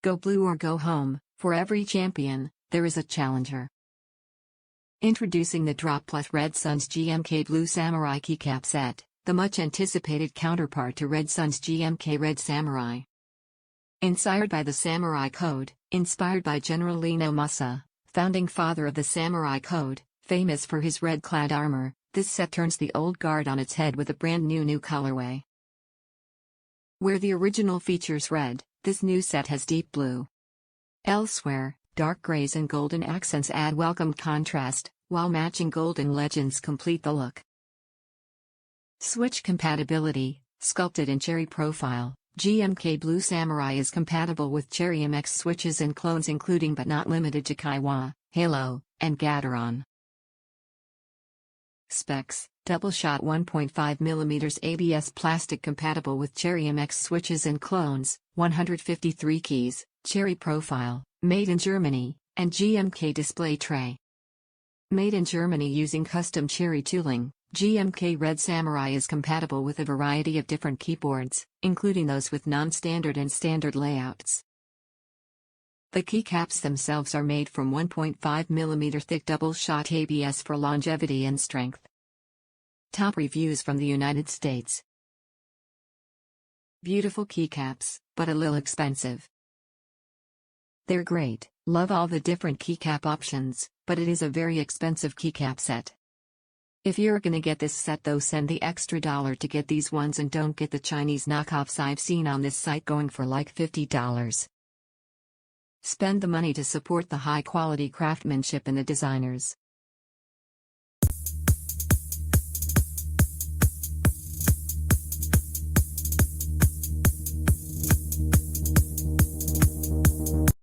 Go blue or go home, for every champion, there is a challenger. Introducing the Drop Plus RedSuns GMK Blue Samurai Keycap set, the much-anticipated counterpart to RedSuns GMK Red Samurai. Inspired by the Samurai Code, inspired by General Naomasa, founding father of the Samurai Code, famous for his red-clad armor, this set turns the old guard on its head with a brand new colorway. Where the original features red, this new set has deep blue. Elsewhere, dark grays and golden accents add welcome contrast, while matching golden legends complete the look. Switch compatibility, sculpted in cherry profile, GMK Blue Samurai is compatible with Cherry MX switches and clones including but not limited to Kaihua, Halo, and Gateron. Specs: Doubleshot 1.5mm ABS plastic compatible with Cherry MX switches and clones, 153 keys, cherry profile, made in Germany, and GMK display tray. Made in Germany using custom cherry tooling, GMK Red Samurai is compatible with a variety of different keyboards, including those with non-standard and standard layouts. The keycaps themselves are made from 1.5mm thick double-shot ABS for longevity and strength. Top reviews from the United States. Beautiful keycaps, but a little expensive. They're great, love all the different keycap options, but it is a very expensive keycap set. If you're gonna get this set though, send the extra $1 to get these ones and don't get the Chinese knockoffs I've seen on this site going for like $50. Spend the money to support the high quality craftsmanship and the designers.